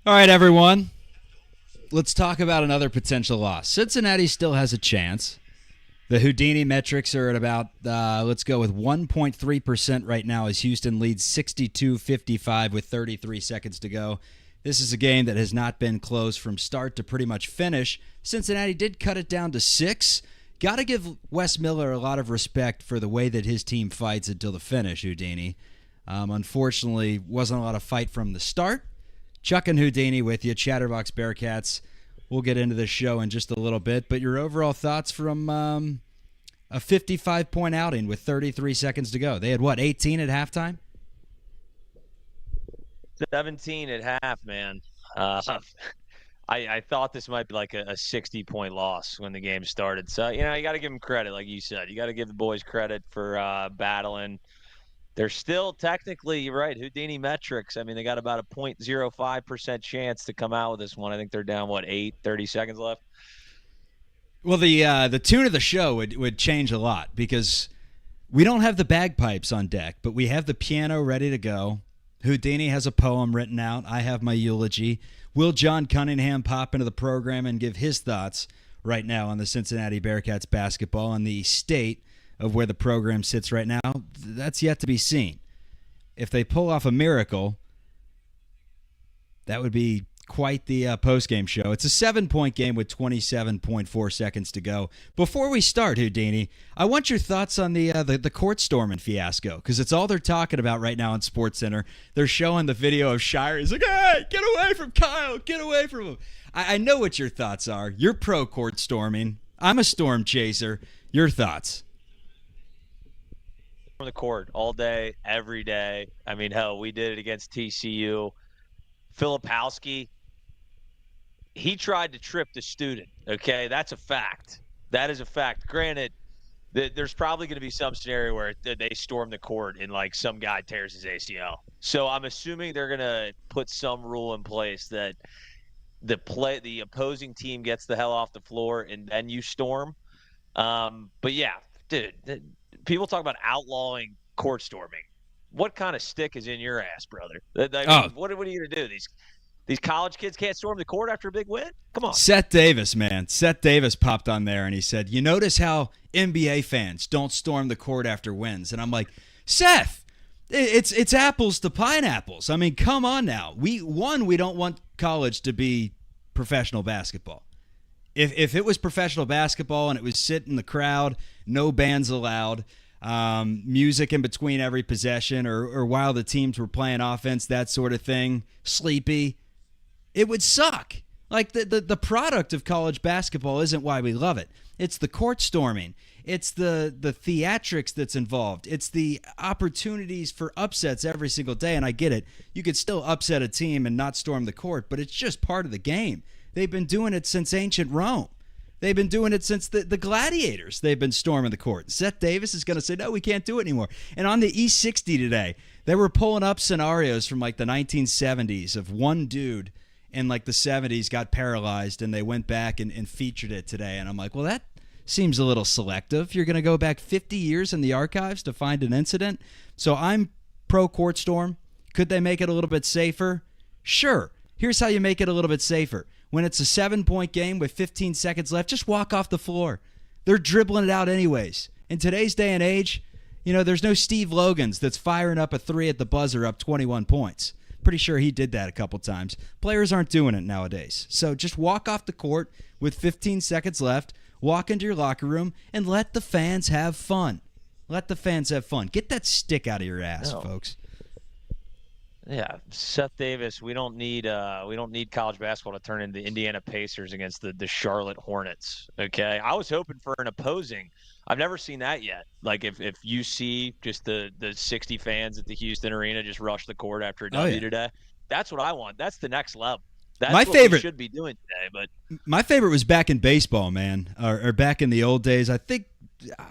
All right, everyone. Let's talk about another potential loss. Cincinnati still has a chance. The Houdini metrics are at about, let's go with 1.3% right now as Houston leads 62-55 with 33 seconds to go. This is a game that has not been close from start to pretty much finish. Cincinnati did cut it down to 6. Got to give Wes Miller a lot of respect for the way that his team fights until the finish, Houdini. Unfortunately, wasn't a lot of fight from the start. Chuck and Houdini with you, Chatterbox Bearcats. We'll get into this show in just a little bit, but your overall thoughts from a 55-point outing with 33 seconds to go. They had, 18 at halftime? 17 at half, man. I thought this might be like a 60-point loss when the game started. So, you got to give them credit, like you said. You got to give the boys credit for battling. They're still technically, you're right, Houdini metrics. I mean, they got about a 0.05% chance to come out with this one. I think they're down, 30 seconds left? Well, the tune of the show would change a lot because we don't have the bagpipes on deck, but we have the piano ready to go. Houdini has a poem written out. I have my eulogy. Will John Cunningham pop into the program and give his thoughts right now on the Cincinnati Bearcats basketball and the state of where the program sits right now? That's yet to be seen. If they pull off a miracle, that would be quite the post-game show. It's a 7-point game with 27.4 seconds to go. Before we start, Houdini, I want your thoughts on the court storming fiasco, because it's all they're talking about right now on SportsCenter. They're showing the video of Shire. He's like, hey, get away from Kyle. Get away from him. I know what your thoughts are. You're pro-court storming. I'm a storm chaser. Your thoughts? On the court all day, every day. I mean, hell, we did it against TCU. Filipowski, he tried to trip the student, okay? That's a fact. That is a fact. Granted, there's probably going to be some scenario where they storm the court and, some guy tears his ACL. So I'm assuming they're going to put some rule in place that the opposing team gets the hell off the floor and then you storm. But, yeah, dude, people talk about outlawing court storming. What kind of stick is in your ass, brother? What are you going to do? These college kids can't storm the court after a big win? Come on. Seth Davis, man. Seth Davis popped on there and he said, you notice how NBA fans don't storm the court after wins? And I'm like, Seth, it's apples to pineapples. I mean, come on now. We don't want college to be professional basketball. If it was professional basketball and it was sit in the crowd, no bands allowed, music in between every possession or while the teams were playing offense, that sort of thing, sleepy, it would suck. Like the product of college basketball isn't why we love it. It's the court storming. It's the theatrics that's involved. It's the opportunities for upsets every single day. And I get it. You could still upset a team and not storm the court, but it's just part of the game. They've been doing it since ancient Rome. They've been doing it since the gladiators. They've been storming the court. Seth Davis is going to say, no, we can't do it anymore. And on the E60 today, they were pulling up scenarios from the 1970s of one dude in the 70s got paralyzed, and they went back and featured it today. And I'm like, well, that seems a little selective. You're going to go back 50 years in the archives to find an incident? So I'm pro-court storm. Could they make it a little bit safer? Sure. Here's how you make it a little bit safer. When it's a 7-point game with 15 seconds left, just walk off the floor. They're dribbling it out anyways. In today's day and age, there's no Steve Logans that's firing up a 3 at the buzzer up 21 points. Pretty sure he did that a couple times. Players aren't doing it nowadays. So just walk off the court with 15 seconds left, walk into your locker room, and let the fans have fun. Let the fans have fun. Get that stick out of your ass, folks. Yeah, Seth Davis. We don't need college basketball to turn into Indiana Pacers against the Charlotte Hornets. Okay, I was hoping for an opposing. I've never seen that yet. If you see just the 60 fans at the Houston arena just rush the court after a W today, that's what I want. That's the next level. That's what we should be doing today. But my favorite was back in baseball, man, or back in the old days. I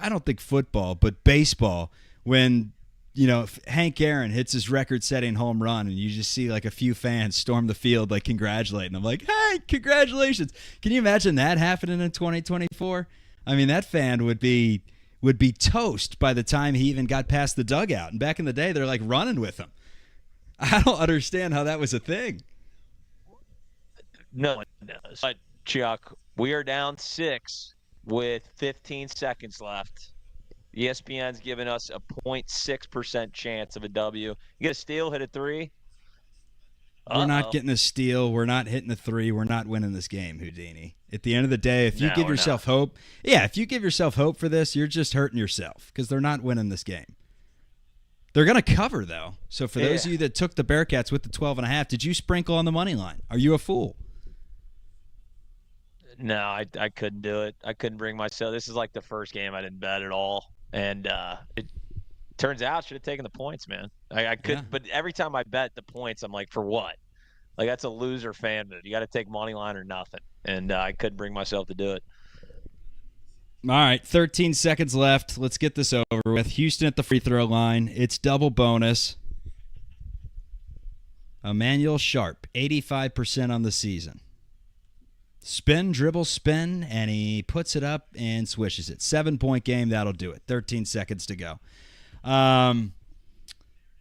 don't think football, but baseball when. Hank Aaron hits his record-setting home run, and you just see a few fans storm the field congratulating. I'm like, hey, congratulations. Can you imagine that happening in 2024? I mean, that fan would be toast by the time he even got past the dugout. And back in the day, they're running with him. I don't understand how that was a thing. No one knows. But, Chuck, we are down 6 with 15 seconds left. ESPN's given us a 0.6% chance of a W. You get a steal, hit a 3. We're not getting a steal. We're not hitting the 3. We're not winning this game, Houdini. At the end of the day, if you give yourself hope, if you give yourself hope for this, you're just hurting yourself because they're not winning this game. They're going to cover, though. So for those of you that took the Bearcats with the 12.5, did you sprinkle on the money line? Are you a fool? No, I couldn't do it. I couldn't bring myself. This is like the first game I didn't bet at all. And it turns out I should have taken the points, man. I could, but every time I bet the points, I'm like, for what? Like, that's a loser fan move. You got to take money line or nothing. And I couldn't bring myself to do it. All right, 13 seconds left. Let's get this over with. Houston at the free throw line. It's double bonus. Emmanuel Sharp, 85% on the season. Spin, dribble, spin, and he puts it up and swishes it. 7-point game, that'll do it. 13 seconds to go.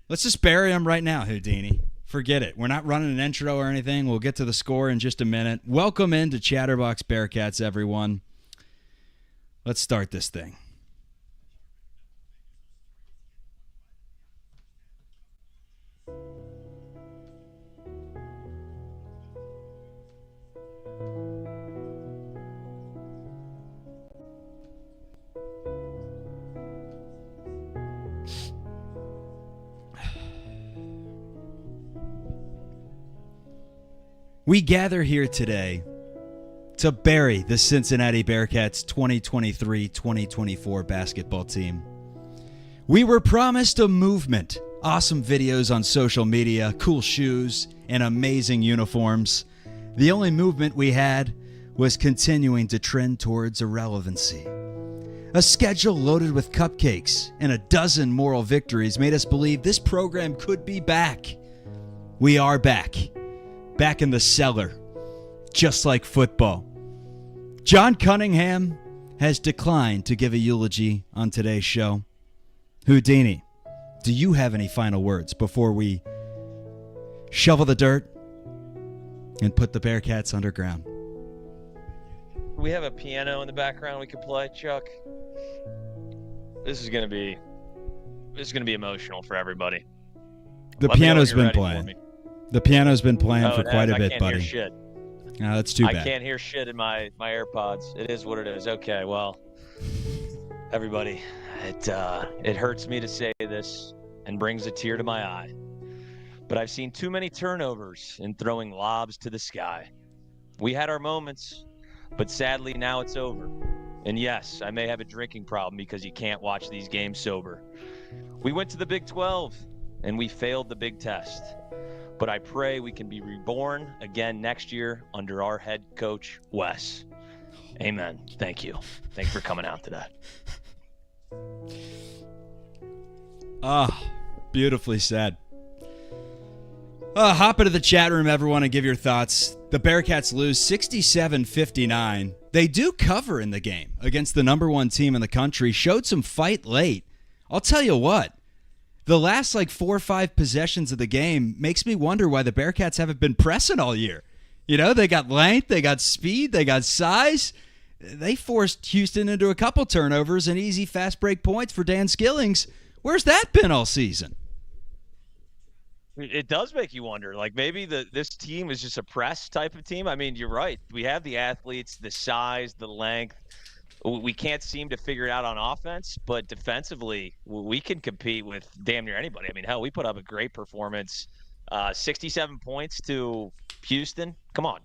Let's just bury him right now, Houdini. Forget it. We're not running an intro or anything. We'll get to the score in just a minute. Welcome into Chatterbox Bearcats, everyone. Let's start this thing. We gather here today to bury the Cincinnati Bearcats 2023-2024 basketball team. We were promised a movement, awesome videos on social media, cool shoes, and amazing uniforms. The only movement we had was continuing to trend towards irrelevancy. A schedule loaded with cupcakes and a dozen moral victories made us believe this program could be back. We are back. Back in the cellar, just like football. John Cunningham has declined to give a eulogy on today's show. Houdini, do you have any final words before we shovel the dirt and put the Bearcats underground? We have a piano in the background we could play, Chuck. This is gonna be emotional for everybody. The piano's been playing. The piano's been playing for quite a bit, buddy. I can't hear shit. No, that's too bad. I can't hear shit in my AirPods. It is what it is. Okay, well, everybody, it hurts me to say this and brings a tear to my eye, but I've seen too many turnovers in throwing lobs to the sky. We had our moments, but sadly now it's over. And yes, I may have a drinking problem because you can't watch these games sober. We went to the Big 12 and we failed the big test. But I pray we can be reborn again next year under our head coach, Wes. Amen. Thank you. Thanks for coming out today. Beautifully said. Hop into the chat room, everyone, and give your thoughts. The Bearcats lose 67-59. They do cover in the game against the number one team in the country. Showed some fight late. I'll tell you what. The last 4 or 5 possessions of the game makes me wonder why the Bearcats haven't been pressing all year. You know, they got length, they got speed, they got size. They forced Houston into a couple turnovers and easy fast break points for Dan Skillings. Where's that been all season? It does make you wonder. Maybe this team is just a press type of team. I mean, you're right. We have the athletes, the size, the length. We can't seem to figure it out on offense, but defensively, we can compete with damn near anybody. I mean, hell, we put up a great performance, 67 points to Houston. Come on.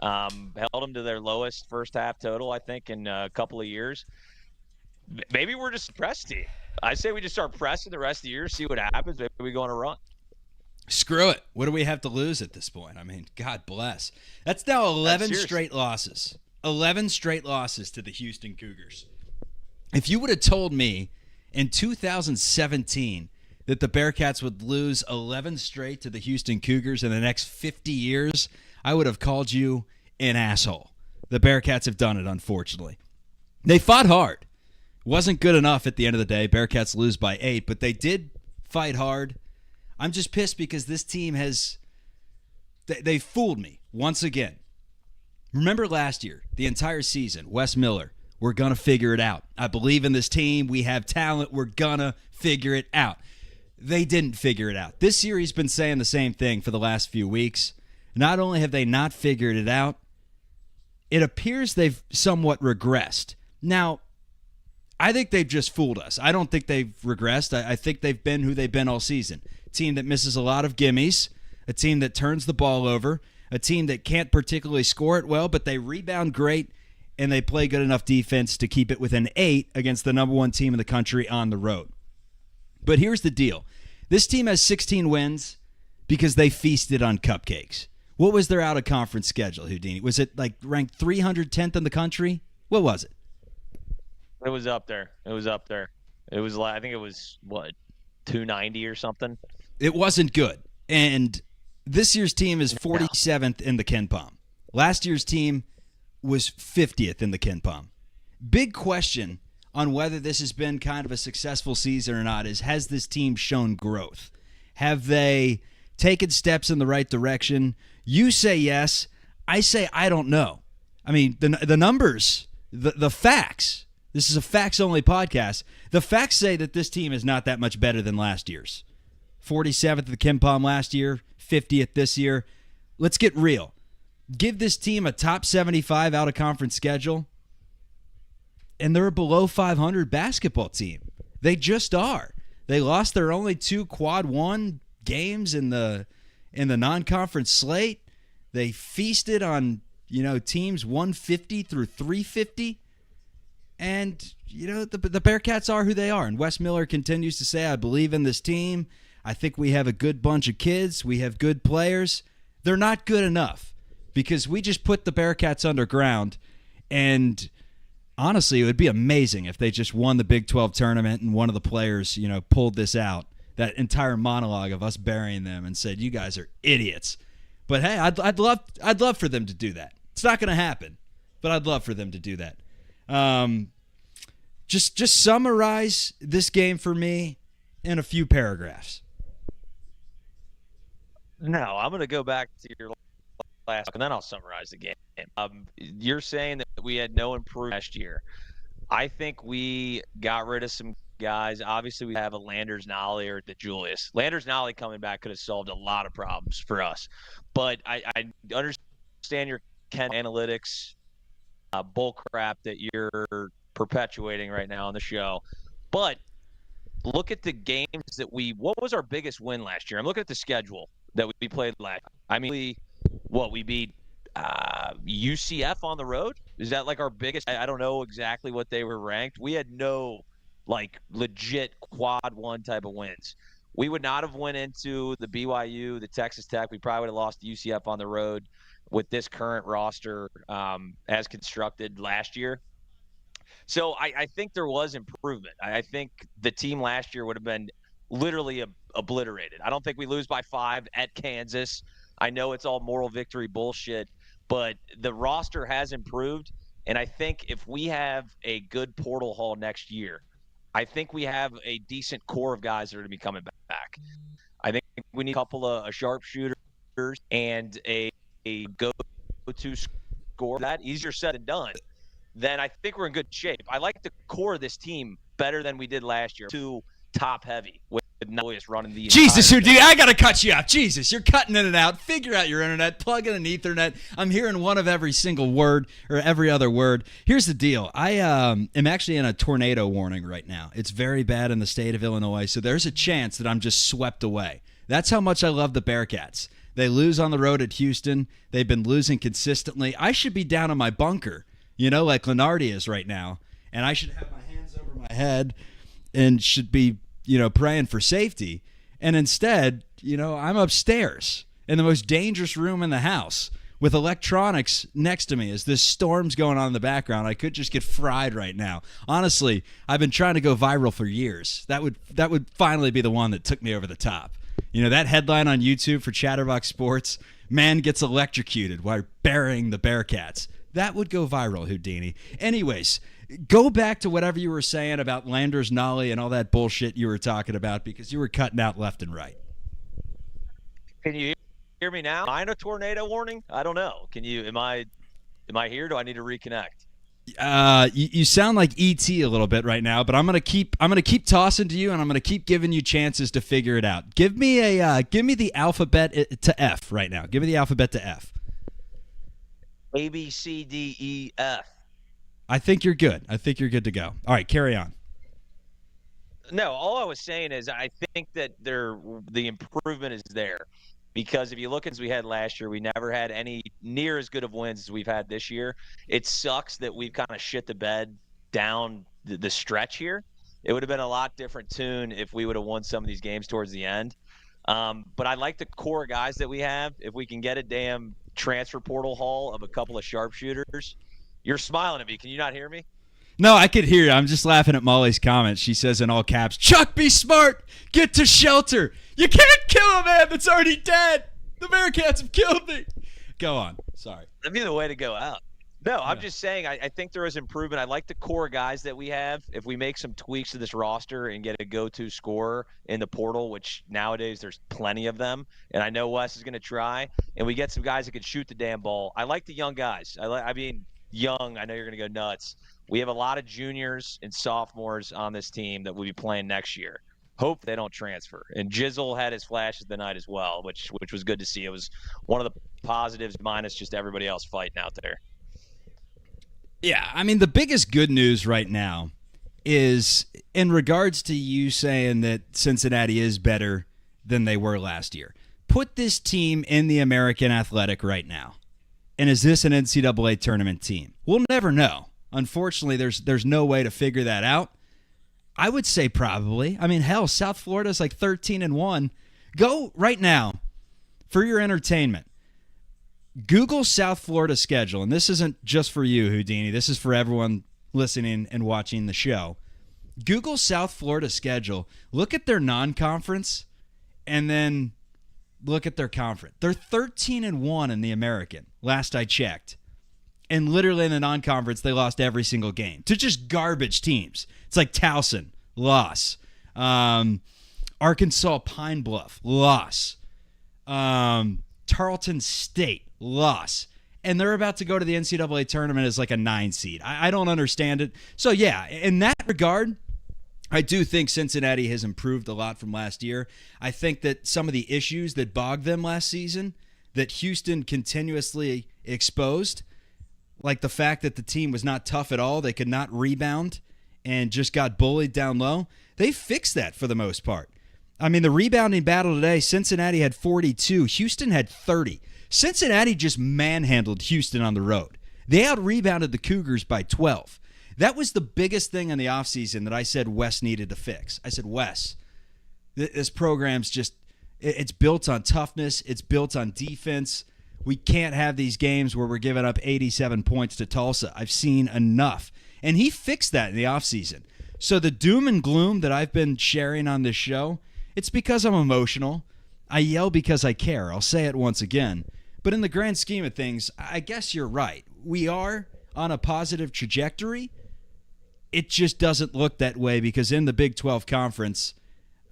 Held them to their lowest first half total, I think, in a couple of years. Maybe we're just a press team. I say we just start pressing the rest of the year, see what happens. Maybe we go on a run. Screw it. What do we have to lose at this point? I mean, God bless. That's now 11 straight losses. 11 straight losses to the Houston Cougars. If you would have told me in 2017 that the Bearcats would lose 11 straight to the Houston Cougars in the next 50 years, I would have called you an asshole. The Bearcats have done it, unfortunately. They fought hard. Wasn't good enough at the end of the day. Bearcats lose by 8, but they did fight hard. I'm just pissed because this team they fooled me once again. Remember last year, the entire season, Wes Miller, we're going to figure it out. I believe in this team. We have talent. We're going to figure it out. They didn't figure it out. This year, he's been saying the same thing for the last few weeks. Not only have they not figured it out, it appears they've somewhat regressed. Now, I think they've just fooled us. I don't think they've regressed. I think they've been who they've been all season. A team that misses a lot of gimmies, a team that turns the ball over, a team that can't particularly score it well, but they rebound great, and they play good enough defense to keep it within 8 against the number 1 team in the country on the road. But here's the deal. This team has 16 wins because they feasted on cupcakes. What was their out-of-conference schedule, Houdini? Was it like ranked 310th in the country? What was it? It was up there. It was, I think it was, 290 or something? It wasn't good. And this year's team is 47th in the KenPom. Last year's team was 50th in the KenPom. Big question on whether this has been kind of a successful season or not is, has this team shown growth? Have they taken steps in the right direction? You say yes. I say I don't know. I mean, the numbers, the facts, this is a facts-only podcast. The facts say that this team is not that much better than last year's. 47th at the KenPom last year, 50th this year. Let's get real. Give this team a top 75 out-of-conference schedule, and they're a below 500 basketball team. They just are. They lost their only 2 quad 1 games in the non-conference slate. They feasted on, teams 150 through 350. And, the Bearcats are who they are. And Wes Miller continues to say, I believe in this team. I think we have a good bunch of kids. We have good players. They're not good enough because we just put the Bearcats underground. And honestly, it would be amazing if they just won the Big 12 tournament and one of the players, pulled this out, that entire monologue of us burying them and said, you guys are idiots. But hey, I'd love for them to do that. It's not going to happen, but I'd love for them to do that. Just summarize this game for me in a few paragraphs. No, I'm going to go back to your last, and then I'll summarize the game. You're saying that we had no improvement last year. I think we got rid of some guys. Obviously, we have a Landers Nolly or the Julius. Landers Nolly coming back could have solved a lot of problems for us. But I understand your analytics bull crap that you're perpetuating right now on the show. But look at the games that what was our biggest win last year? I'm looking at the schedule that we played last. I mean, we beat UCF on the road? Is that like our biggest? I don't know exactly what they were ranked. We had no legit quad 1 type of wins. We would not have went into the BYU, the Texas Tech. We probably would have lost to UCF on the road with this current roster as constructed last year. So I think there was improvement. I think the team last year would have been literally obliterated. I don't think we lose by 5 at Kansas. I know it's all moral victory bullshit, but the roster has improved, and I think if we have a good portal haul next year, I think we have a decent core of guys that are going to be coming back. I think we need a couple of sharpshooters and a go-to score. That easier said than done. Then I think we're in good shape. I like the core of this team better than we did last year. Too top-heavy with Noyes running the Jesus, Houdini, I got to cut you off. Jesus, you're cutting in and out. Figure out your internet. Plug in an Ethernet. I'm hearing one of every single word or every other word. Here's the deal. I am actually in a tornado warning right now. It's very bad in the state of Illinois, so there's a chance that I'm just swept away. That's how much I love the Bearcats. They lose on the road at Houston. They've been losing consistently. I should be down in my bunker, like Lenardi is right now, and I should have my hands over my head and should be praying for safety. And instead, I'm upstairs in the most dangerous room in the house with electronics next to me as this storm's going on in the background. I could just get fried right now. Honestly, I've been trying to go viral for years. That would finally be the one that took me over the top. That headline on YouTube for Chatterbox Sports, man gets electrocuted while burying the Bearcats. That would go viral, Houdini. Anyways, go back to whatever you were saying about Landers Nolly and all that bullshit you were talking about because you were cutting out left and right. Can you hear me now? Am I in a tornado warning? I don't know. Am I Am I here? Do I need to reconnect? You sound like ET a little bit right now, but I'm gonna keep tossing to you, and I'm gonna keep giving you chances to figure it out. Give me the alphabet to F right now. Give me the alphabet to F. A, B, C, D, E, F. I think you're good. I think you're good to go. All right, carry on. No, all I was saying is I think that the improvement is there. Because if you look as we had last year, we never had any near as good of wins as we've had this year. It sucks that we've kind of shit the bed down the stretch here. It would have been a lot different tune if we would have won some of these games towards the end. But I like the core guys that we have. If we can get a damn transfer portal haul of a couple of sharpshooters. You're smiling at me. Can you not hear me? No, I could hear you. I'm just laughing at Molly's comments. She says in all caps, Chuck, be smart. Get to shelter. You can't kill a man that's already dead. The Bearcats have killed me. Go on. Sorry. That'd be the way to go out. No, I'm just saying I think there is improvement. I like the core guys that we have. If we make some tweaks to this roster and get a go-to scorer in the portal, which nowadays there's plenty of them, and I know Wes is going to try, and we get some guys that can shoot the damn ball. I like the young guys. I mean, young, I know you're going to go nuts. We have a lot of juniors and sophomores on this team that will be playing next year. Hope they don't transfer. And Jizzle had his flashes tonight as well, which was good to see. It was one of the positives minus just everybody else fighting out there. Yeah, I mean, the biggest good news right now is in regards to you saying that Cincinnati is better than they were last year. Put this team in the American Athletic right now. And is this an NCAA tournament team? We'll never know. Unfortunately, there's no way to figure that out. I would say probably. I mean, hell, South Florida's like 13-1. Go right now for your entertainment. Google South Florida schedule, and this isn't just for you, Houdini. This is for everyone listening and watching the show. Google South Florida schedule. Look at their non-conference, and then look at their conference. They're 13-1 in the American, last I checked. And literally in the non-conference, they lost every single game to just garbage teams. It's like Towson, loss. Arkansas Pine Bluff, loss. Tarleton State, loss. And they're about to go to the NCAA tournament as like a 9 seed. I don't understand it. So, yeah, in that regard, I do think Cincinnati has improved a lot from last year. I think that some of the issues that bogged them last season, that Houston continuously exposed, like the fact that the team was not tough at all, they could not rebound, and just got bullied down low, they fixed that for the most part. I mean, the rebounding battle today, Cincinnati had 42. Houston had 30. Cincinnati just manhandled Houston on the road. They out-rebounded the Cougars by 12. That was the biggest thing in the offseason that I said Wes needed to fix. I said, Wes, this program's just, it's built on toughness. It's built on defense. We can't have these games where we're giving up 87 points to Tulsa. I've seen enough. And he fixed that in the offseason. So the doom and gloom that I've been sharing on this show, it's because I'm emotional. I yell because I care. I'll say it once again. But in the grand scheme of things, I guess you're right. We are on a positive trajectory. It just doesn't look that way because in the Big 12 Conference,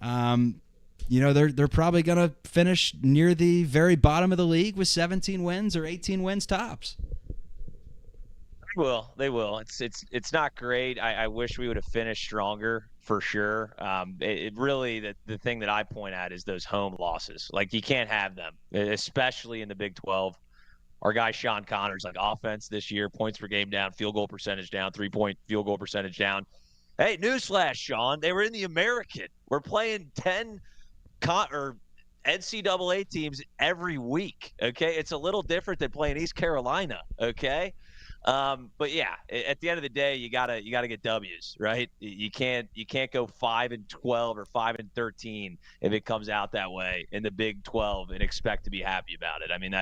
they're probably going to finish near the very bottom of the league with 17 wins or 18 wins tops. They will. It's not great. I wish we would have finished stronger for sure. It really, the thing that I point at is those home losses. Like, you can't have them, especially in the Big 12. Our guy Sean Connors, like, offense this year, points per game down, field goal percentage down, 3-point field goal percentage down. Hey, newsflash, Sean, they were in the American. We're playing 10 or NCAA teams every week. Okay, it's a little different than playing East Carolina. Okay. But yeah, at the end of the day, you gotta get W's, right? You can't go 5-12 or 5-13 if it comes out that way in the Big 12 and expect to be happy about it. I mean,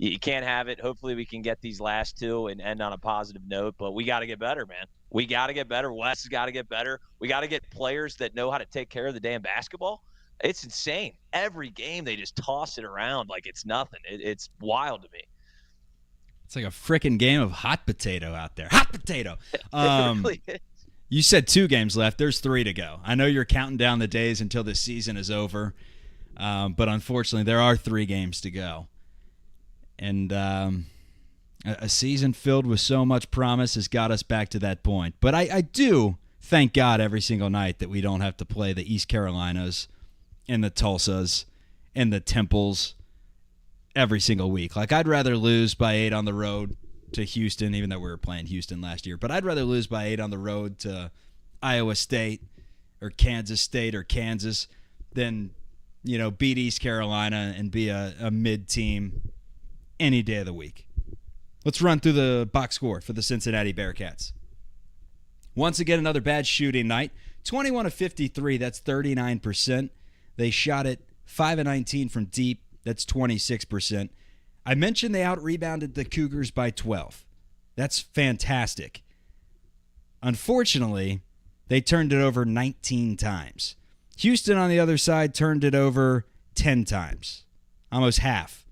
you can't have it. Hopefully we can get these last two and end on a positive note, but we got to get better, man. We got to get better. Wes has got to get better. We got to get players that know how to take care of the damn basketball. It's insane. Every game they just toss it around like it's nothing. It's wild to me. It's like a freaking game of hot potato out there. Hot potato. It really is. You said 2 games left. There's 3 to go. I know you're counting down the days until the season is over, but unfortunately there are 3 games to go. And A season filled with so much promise has got us back to that point. But I do thank God every single night that we don't have to play the East Carolinas and the Tulsas and the Temples every single week. Like, I'd rather lose by 8 on the road to Houston, even though we were playing Houston last year. But I'd rather lose by 8 on the road to Iowa State or Kansas State or Kansas than, beat East Carolina and be a mid-team any day of the week. Let's run through the box score for the Cincinnati Bearcats. Once again, another bad shooting night. 21 of 53, that's 39%. They shot it 5 of 19 from deep, that's 26%. I mentioned they out-rebounded the Cougars by 12. That's fantastic. Unfortunately, they turned it over 19 times. Houston, on the other side, turned it over 10 times, almost half.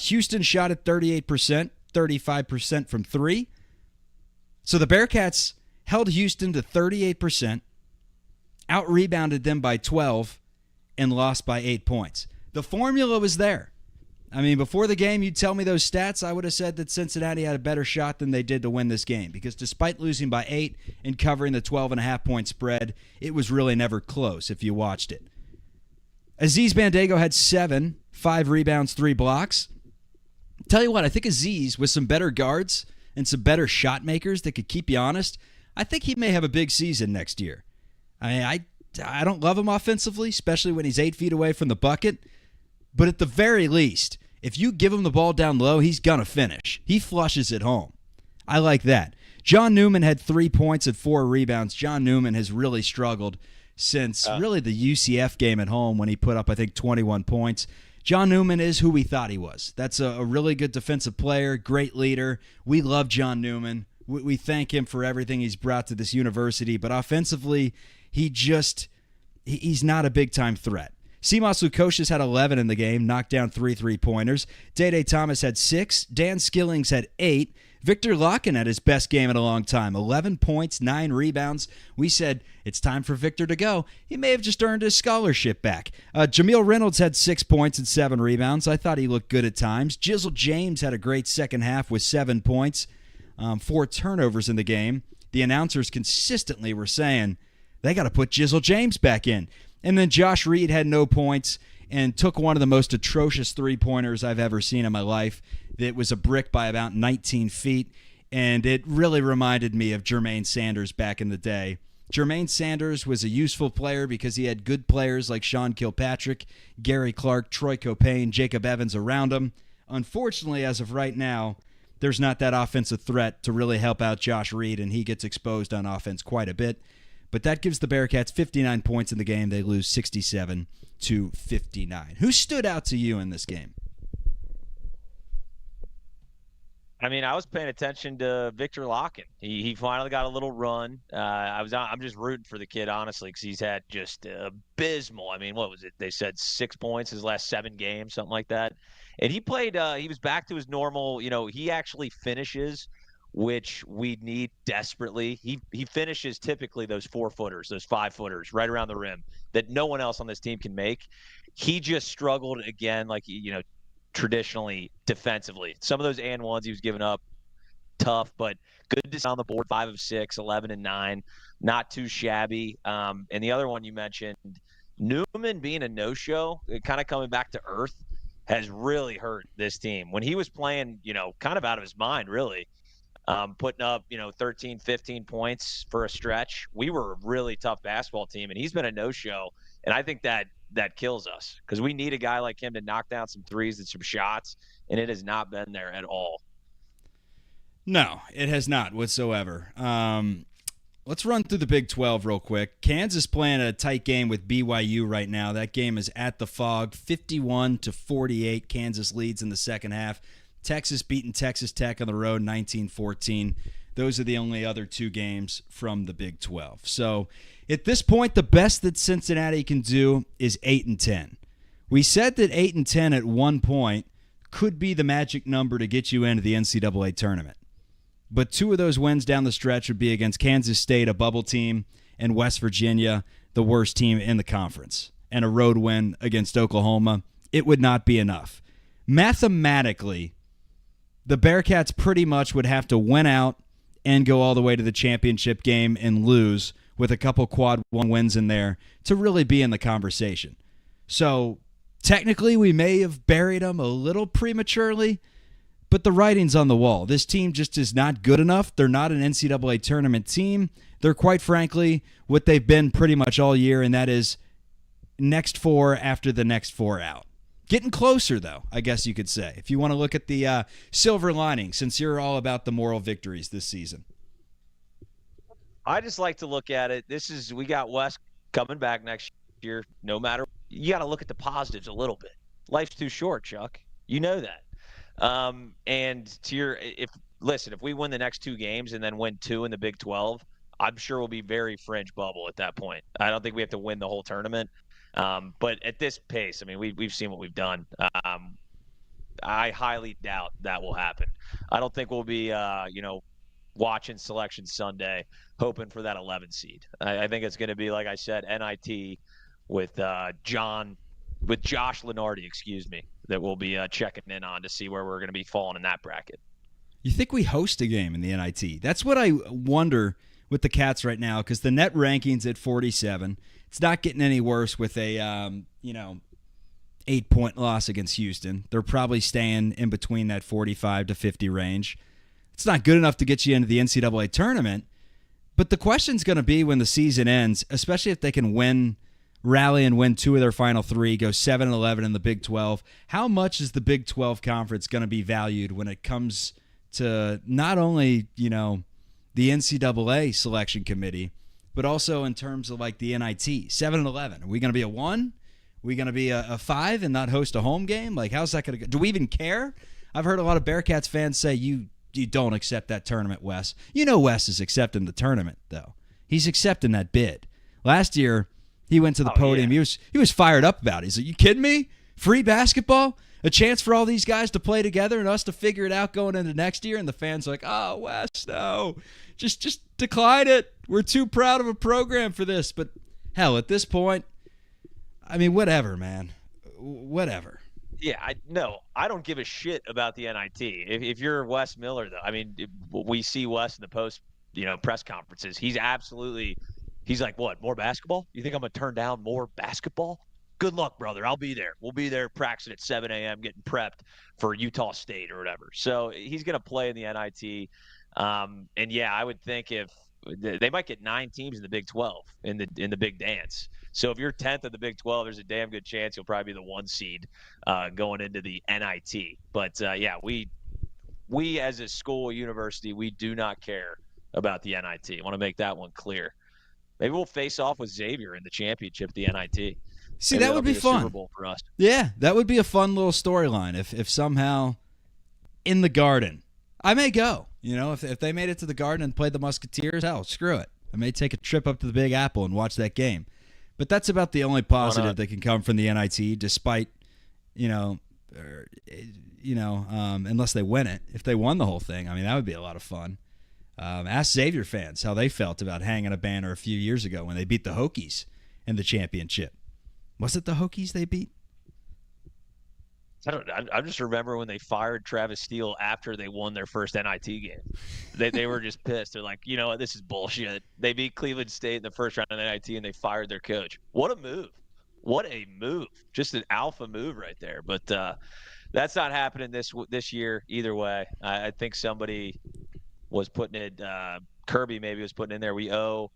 Houston shot at 38%, 35% from 3. So the Bearcats held Houston to 38%, out-rebounded them by 12, and lost by 8 points. The formula was there. I mean, before the game, you'd tell me those stats, I would have said that Cincinnati had a better shot than they did to win this game, because despite losing by 8 and covering the 12.5-point spread, it was really never close if you watched it. Aziz Bandaogo had 7, 5 rebounds, 3 blocks. Tell you what, I think Aziz, with some better guards and some better shot makers that could keep you honest, I think he may have a big season next year. I don't love him offensively, especially when he's 8 feet away from the bucket. But at the very least, if you give him the ball down low, he's going to finish. He flushes it home. I like that. John Newman had 3 points and 4 rebounds. John Newman has really struggled since really the UCF game at home when he put up, I think, 21 points. John Newman is who we thought he was. That's a really good defensive player, great leader. We love John Newman. We thank him for everything he's brought to this university. But offensively, he's not a big-time threat. Simas Lukosius had 11 in the game, knocked down 3 3-pointers. Day Thomas had 6. Dan Skillings had 8. Victor Locken had his best game in a long time, 11 points, 9 rebounds. We said, it's time for Victor to go. He may have just earned his scholarship back. Jameel Reynolds had 6 points and 7 rebounds. I thought he looked good at times. Jizzle James had a great second half with 7 points, 4 turnovers in the game. The announcers consistently were saying, they got to put Jizzle James back in. And then Josh Reed had no points and took one of the most atrocious 3-pointers I've ever seen in my life. It was a brick by about 19 feet, and it really reminded me of Jermaine Sanders back in the day. Jermaine Sanders was a useful player because he had good players like Sean Kilpatrick, Gary Clark, Troy Copain, Jacob Evans around him. Unfortunately, as of right now, there's not that offensive threat to really help out Josh Reed, and he gets exposed on offense quite a bit. But that gives the Bearcats 59 points in the game. They lose 67-59. Who stood out to you in this game? I mean, I was paying attention to Victor Locken. He finally got a little run. I'm just rooting for the kid, honestly, because he's had just abysmal. I mean, what was it? They said 6 points his last 7 games, something like that. And he played. He was back to his normal. He actually finishes, which we need desperately. He finishes typically those 4-footers, those 5-footers right around the rim that no one else on this team can make. He just struggled again, like, traditionally defensively. Some of those and ones he was giving up, tough, but good to see on the board, 5 of 6, 11 and 9, not too shabby. And the other one you mentioned, Newman being a no-show, kind of coming back to earth, has really hurt this team. When he was playing, kind of out of his mind, really, putting up, 13, 15 points for a stretch. We were a really tough basketball team, and he's been a no-show. And I think that kills us because we need a guy like him to knock down some threes and some shots, and it has not been there at all. No, it has not whatsoever. Let's run through the Big 12 real quick. Kansas playing a tight game with BYU right now. That game is at the Phog, 51-48. Kansas leads in the second half. Texas beating Texas Tech on the road, 19-14. Those are the only other 2 games from the Big 12. So at this point, the best that Cincinnati can do is 8-10. We said that 8-10 at one point could be the magic number to get you into the NCAA tournament. But 2 of those wins down the stretch would be against Kansas State, a bubble team, and West Virginia, the worst team in the conference, and a road win against Oklahoma. It would not be enough. Mathematically, the Bearcats pretty much would have to win out and go all the way to the championship game and lose with a couple quad one wins in there to really be in the conversation. So technically we may have buried them a little prematurely, but the writing's on the wall. This team just is not good enough. They're not an NCAA tournament team. They're quite frankly what they've been pretty much all year, and that is next four after the next four out. Getting closer, though, I guess you could say, if you want to look at the silver lining, since you're all about the moral victories this season. I just like to look at it. We got Wes coming back next year. No matter, you got to look at the positives a little bit. Life's too short, Chuck. You know that. And if we win the next two games and then win two in the Big 12, I'm sure we'll be very fringe bubble at that point. I don't think we have to win the whole tournament. But at this pace, I mean, we've seen what we've done. I highly doubt that will happen. I don't think we'll be, watching Selection Sunday, hoping for that 11 seed. I think it's going to be, like I said, NIT with Josh Lenardi, that we'll be checking in on to see where we're going to be falling in that bracket. You think we host a game in the NIT? That's what I wonder with the Cats right now, because the net ranking's at 47. It's not getting any worse with a 8-point loss against Houston. They're probably staying in between that 45 to 50 range. It's not good enough to get you into the NCAA tournament, but the question's going to be when the season ends, especially if they can rally and win two of their final three, go 7-11 in the Big 12. How much is the Big 12 conference going to be valued when it comes to not only, the NCAA selection committee, but also in terms of like the NIT? 7-11. Are we going to be a 1? Are we going to be a 5 and not host a home game? Like, how's that going to go? Do we even care? I've heard a lot of Bearcats fans say you don't accept that tournament, Wes. Wes is accepting the tournament, though. He's accepting that bid. Last year, he went to the podium. Yeah. He was fired up about it. He's like, you kidding me? Free basketball? A chance for all these guys to play together and us to figure it out going into next year? And the fans are like, oh, Wes, no. Just decline it. We're too proud of a program for this. But, hell, at this point, I mean, whatever, man. Whatever. Yeah, I don't give a shit about the NIT. If you're Wes Miller, though, I mean, we see Wes in the post, press conferences. He's like, what, more basketball? You think I'm going to turn down more basketball? Good luck, brother. I'll be there. We'll be there practicing at 7 a.m. getting prepped for Utah State or whatever. So he's going to play in the NIT. And, yeah, I would think if they might get 9 teams in the Big 12 in the big dance. So if you're 10th in the Big 12, there's a damn good chance you'll probably be the 1 seed going into the NIT. But, we as a school, university, we do not care about the NIT. I want to make that one clear. Maybe we'll face off with Xavier in the championship, the NIT. See, that would be fun. Super Bowl for us. Yeah, that would be a fun little storyline if somehow in the Garden. I may go. If they made it to the Garden and played the Musketeers, hell, screw it. I may take a trip up to the Big Apple and watch that game. But that's about the only positive that can come from the NIT, despite, unless they win it. If they won the whole thing, I mean, that would be a lot of fun. Ask Xavier fans how they felt about hanging a banner a few years ago when they beat the Hokies in the championship. Was it the Hokies they beat? I just remember when they fired Travis Steele after they won their first NIT game. They were just pissed. They're like, this is bullshit. They beat Cleveland State in the first round of NIT and they fired their coach. What a move. What a move. Just an alpha move right there. But that's not happening this year either way. I think somebody was putting it, Kirby maybe was putting in there, we owe,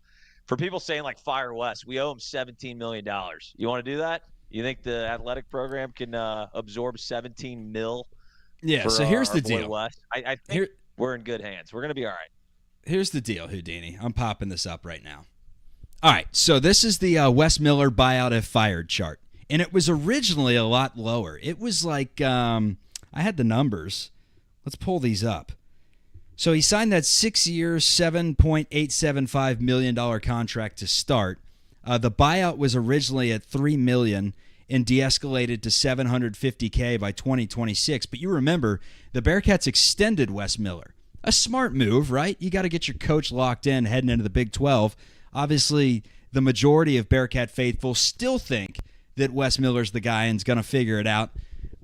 for people saying like fire West, we owe him $17 million. You want to do that? You think the athletic program can absorb $17 million? Yeah, so here's the deal. West? I think we're in good hands. We're going to be all right. Here's the deal, Houdini. I'm popping this up right now. All right, so this is the Wes Miller buyout if fired chart. And it was originally a lot lower. It was like, I had the numbers. Let's pull these up. So he signed that 6-year, $7.875 million contract to start. The buyout was originally at $3 million and de-escalated to $750K by 2026. But you remember, the Bearcats extended Wes Miller. A smart move, right? You got to get your coach locked in heading into the Big 12. Obviously, the majority of Bearcat faithful still think that Wes Miller's the guy and's going to figure it out.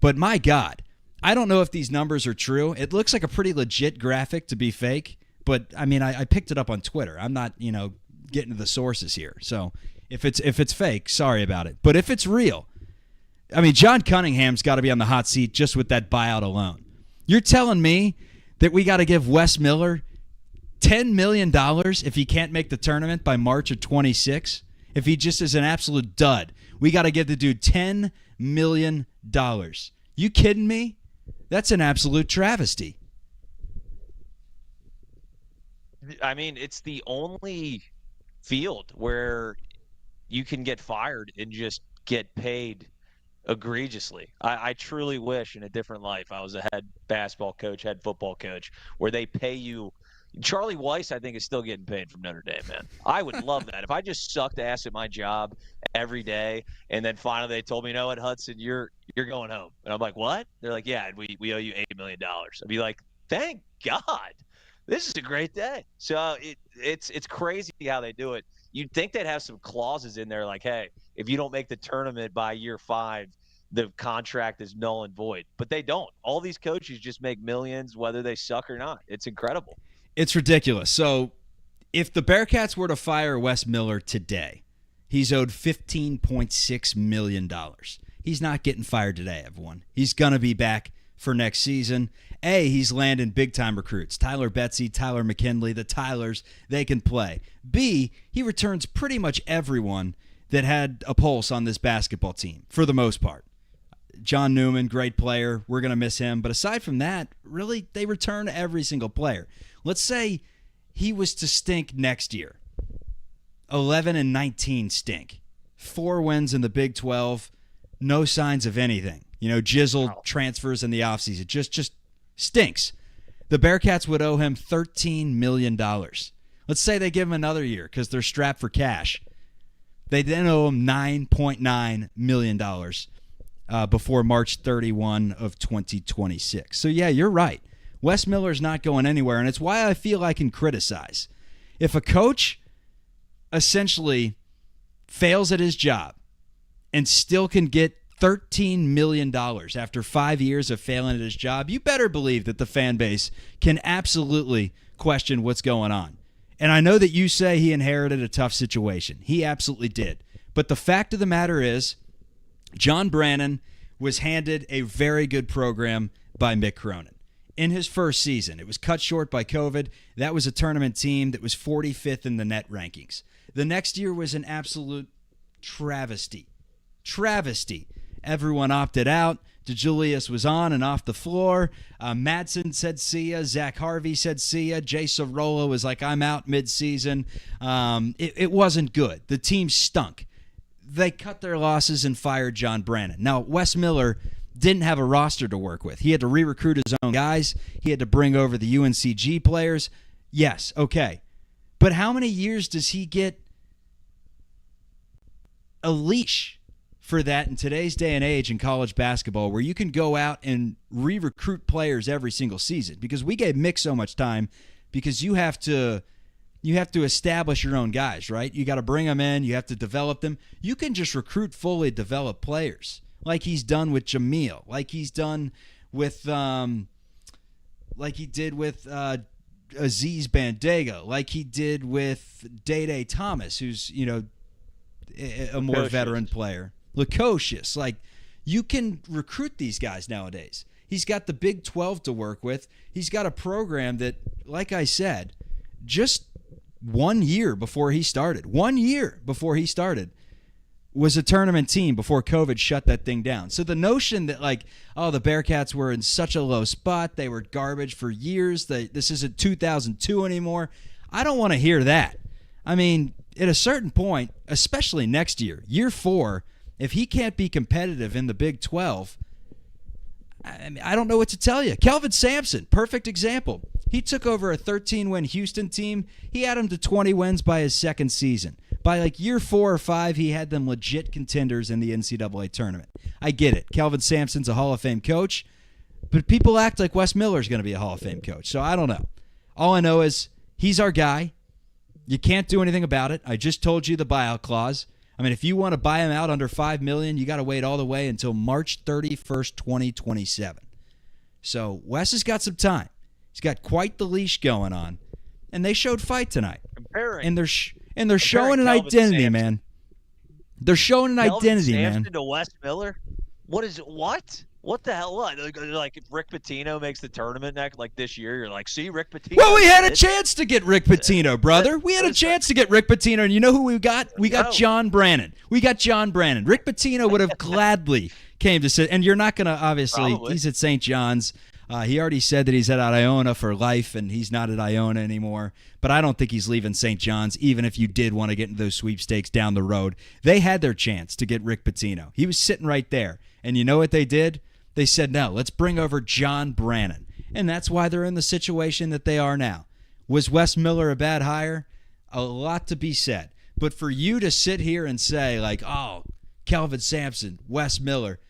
But my God, I don't know if these numbers are true. It looks like a pretty legit graphic to be fake, but I mean, I picked it up on Twitter. I'm not, getting to the sources here. So if it's fake, sorry about it. But if it's real, I mean, John Cunningham's got to be on the hot seat just with that buyout alone. You're telling me that we got to give Wes Miller $10 million if he can't make the tournament by March of 26? If he just is an absolute dud, we got to give the dude $10 million. You kidding me? That's an absolute travesty. I mean, it's the only field where you can get fired and just get paid egregiously. I truly wish in a different life I was a head basketball coach, head football coach, where they pay you. Charlie Weiss, I think, is still getting paid from Notre Dame, man. I would love that. If I just sucked ass at my job every day, and then finally they told me, you know what, Hudson, you're going home. And I'm like, what? They're like, yeah, we owe you $8 million. I'd be like, thank God. This is a great day. So it's crazy how they do it. You'd think they'd have some clauses in there like, hey, if you don't make the tournament by year 5, the contract is null and void. But they don't. All these coaches just make millions whether they suck or not. It's incredible. It's ridiculous. So if the Bearcats were to fire Wes Miller today, he's owed $15.6 million. He's not getting fired today, everyone. He's going to be back for next season. A, he's landing big-time recruits. Tyler Betsy, Tyler McKinley, the Tylers, they can play. B, he returns pretty much everyone that had a pulse on this basketball team, for the most part. John Newman, great player. We're going to miss him. But aside from that, really, they return every single player. Let's say he was to stink next year. 11-19 stink. 4 wins in the Big 12. No signs of anything. Jizzle transfers in the offseason. Just stinks. The Bearcats would owe him $13 million. Let's say they give him another year because they're strapped for cash. They then owe him $9.9 million before March 31 of 2026. So, yeah, you're right. Wes Miller's not going anywhere, and it's why I feel I can criticize. If a coach essentially fails at his job and still can get $13 million after 5 years of failing at his job, you better believe that the fan base can absolutely question what's going on. And I know that you say he inherited a tough situation. He absolutely did. But the fact of the matter is, John Brannon was handed a very good program by Mick Cronin. In his first season, it was cut short by COVID. That was a tournament team that was 45th in the net rankings. The next year was an absolute travesty. Everyone opted out. DeJulius was on and off the floor. Madsen said see ya. Zach Harvey said see ya. Jay Sorolla was like, I'm out mid-season. It wasn't good. The team stunk. They cut their losses and fired John Brannon. Now, Wes Miller didn't have a roster to work with. He had to re-recruit his own guys. He had to bring over the UNCG players. Yes, okay. But how many years does he get a leash for that in today's day and age in college basketball, where you can go out and re-recruit players every single season? Because we gave Mick so much time, because you have to establish your own guys, right? You got to bring them in. You have to develop them. You can just recruit fully developed players, like he's done with Jameel, like he's done with, like he did with Aziz Bandega, like he did with Day Thomas, who's a more veteran player. Lukosius, like, you can recruit these guys nowadays. He's got the Big 12 to work with. He's got a program that, like I said, just 1 year before he started, was a tournament team before COVID shut that thing down. So the notion that, like, the Bearcats were in such a low spot, they were garbage for years, this isn't 2002 anymore, I don't want to hear that. I mean, at a certain point, especially next year, year 4, if he can't be competitive in the Big 12, I don't know what to tell you. Kelvin Sampson, perfect example. He took over a 13-win Houston team. He had them to 20 wins by his second season. By like year 4 or 5, he had them legit contenders in the NCAA tournament. I get it. Kelvin Sampson's a Hall of Fame coach, but people act like Wes Miller's going to be a Hall of Fame coach. So I don't know. All I know is he's our guy. You can't do anything about it. I just told you the buyout clause. I mean, if you want to buy him out under $5 million, you got to wait all the way until March 31st, 2027. So Wes has got some time. He's got quite the leash going on, and they showed fight tonight. And they're showing an identity, Sampson. Man. They're showing an identity, Sampson man. To Wes Miller? What is what? What the hell? What? Like if Rick Pitino makes the tournament next, like this year, you're like, see, Rick Pitino. Well, we had a chance to get Rick Pitino, brother. We had a chance to get Rick Pitino, and you know who we got? We got John Brannon. Rick Pitino would have gladly came to sit, and you're not going to, obviously, Probably. He's at St. John's. He already said that he's at Iona for life, and he's not at Iona anymore. But I don't think he's leaving St. John's, even if you did want to get into those sweepstakes down the road. They had their chance to get Rick Pitino. He was sitting right there. And you know what they did? They said, no, let's bring over John Brannon. And that's why they're in the situation that they are now. Was Wes Miller a bad hire? A lot to be said. But for you to sit here and say, like, oh, Kelvin Sampson, Wes Miller,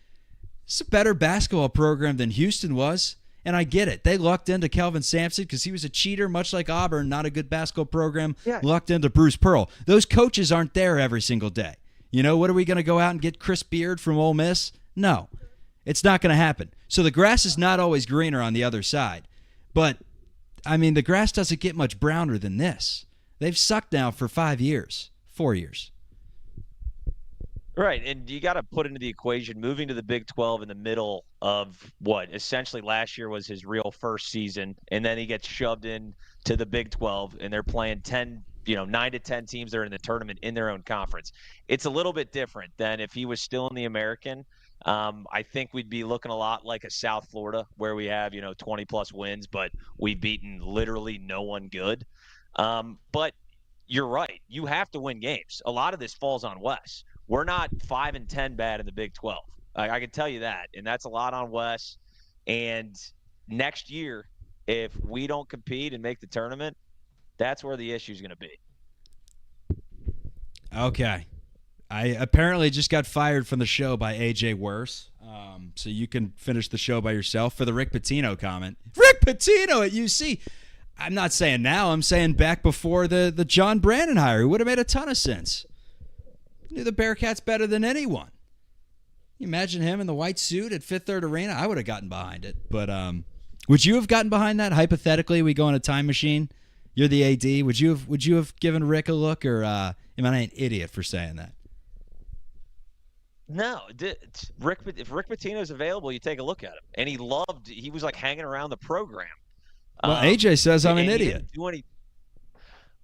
it's a better basketball program than Houston was. And I get it. They lucked into Kelvin Sampson because he was a cheater, much like Auburn, not a good basketball program. Yeah. Lucked into Bruce Pearl. Those coaches aren't there every single day. You know, what are we going to go out and get Chris Beard from Ole Miss? No, it's not going to happen. So the grass is not always greener on the other side. But, I mean, the grass doesn't get much browner than this. They've sucked now for 4 years. Right, and you got to put into the equation moving to the Big 12 in the middle of what essentially last year was his real first season, and then he gets shoved in to the Big 12, and they're playing 9 to 10 teams that are in the tournament in their own conference. It's a little bit different than if he was still in the American. I think we'd be looking a lot like a South Florida where we have 20-plus wins, but we've beaten literally no one good. But you're right. You have to win games. A lot of this falls on Wes. We're not 5-10 bad in the Big 12. I can tell you that, and that's a lot on Wes. And next year, if we don't compete and make the tournament, that's where the issue is going to be. Okay. I apparently just got fired from the show by AJ Worse, so you can finish the show by yourself for the Rick Pitino comment. Rick Pitino at UC. I'm not saying now. I'm saying back before the John Brannon hire. It would have made a ton of sense. Knew the Bearcats better than anyone. You imagine him in the white suit at Fifth Third Arena? I would have gotten behind it. But would you have gotten behind that? Hypothetically, we go in a time machine. You're the AD. Would you have given Rick a look, or am I an idiot for saying that? No, if Rick Pitino's available, you take a look at him. And he was like hanging around the program. Well, AJ says I'm an idiot.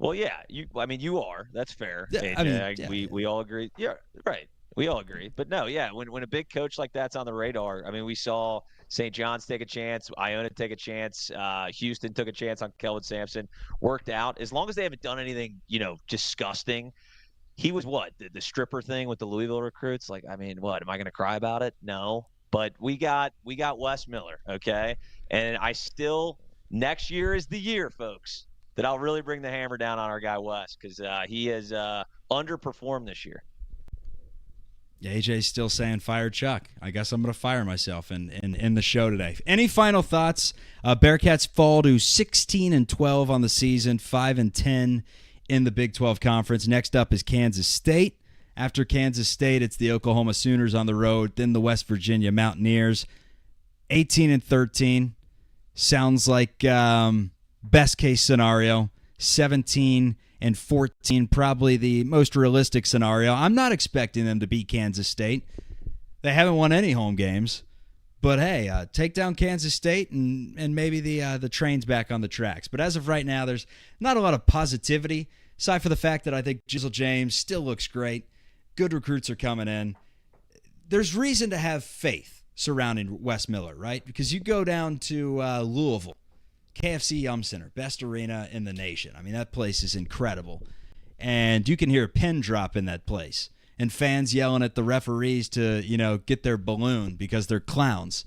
Well, yeah, you are. That's fair. Yeah, AJ. We all agree. Yeah, right. We all agree. But no, yeah, when a big coach like that's on the radar, I mean, we saw St. John's take a chance, Iona take a chance, Houston took a chance on Kelvin Sampson, worked out. As long as they haven't done anything, disgusting. He was the stripper thing with the Louisville recruits? Like, I mean, what? Am I going to cry about it? No. But we got Wes Miller, okay? And next year is the year, folks, that I'll really bring the hammer down on our guy Wes, because he has underperformed this year. Yeah, AJ's still saying fire Chuck. I guess I'm going to fire myself in the show today. Any final thoughts? Bearcats fall to 16-12 on the season, 5-10 in the Big 12 Conference. Next up is Kansas State. After Kansas State, it's the Oklahoma Sooners on the road, then the West Virginia Mountaineers. 18-13. Sounds like best case scenario. 17-14, probably the most realistic scenario. I'm not expecting them to beat Kansas State. They haven't won any home games. But hey, take down Kansas State and maybe the train's back on the tracks. But as of right now, there's not a lot of positivity, aside for the fact that I think Jizzle James still looks great. Good recruits are coming in. There's reason to have faith surrounding Wes Miller, right? Because you go down to Louisville, KFC Yum Center, best arena in the nation. I mean, that place is incredible. And you can hear a pin drop in that place. And fans yelling at the referees to, get their balloon because they're clowns.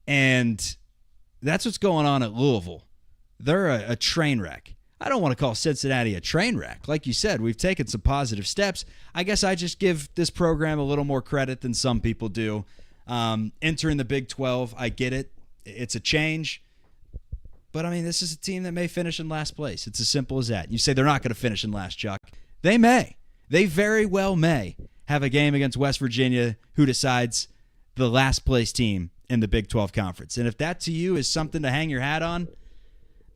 And that's what's going on at Louisville. They're a train wreck. I don't want to call Cincinnati a train wreck. Like you said, we've taken some positive steps. I guess I just give this program a little more credit than some people do. Entering the Big 12, I get it. It's a change. But, I mean, this is a team that may finish in last place. It's as simple as that. You say they're not going to finish in last, Chuck. They may. They very well may have a game against West Virginia who decides the last place team in the Big 12 Conference. And if that to you is something to hang your hat on,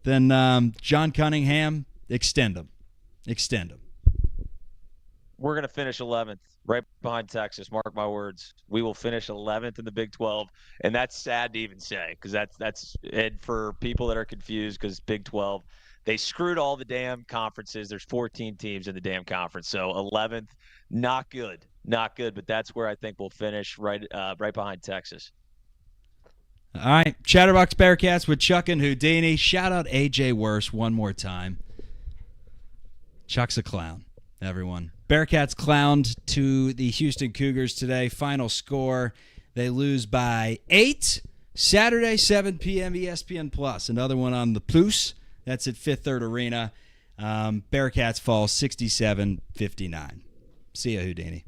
then John Cunningham, extend him. Extend him. We're going to finish 11th, right behind Texas. Mark my words. We will finish 11th in the Big 12, and that's sad to even say because that's and for people that are confused because Big 12, they screwed all the damn conferences. There's 14 teams in the damn conference, so 11th, not good, but that's where I think we'll finish right behind Texas. All right, Chatterbox Bearcats with Chuck and Houdini. Shout out AJ Worse one more time. Chuck's a clown, everyone. Bearcats clowned to the Houston Cougars today. Final score, they lose by 8. Saturday, 7 p.m. ESPN Plus. Another one on the Plus. That's at Fifth Third Arena. Bearcats fall 67-59. See ya, Houdini.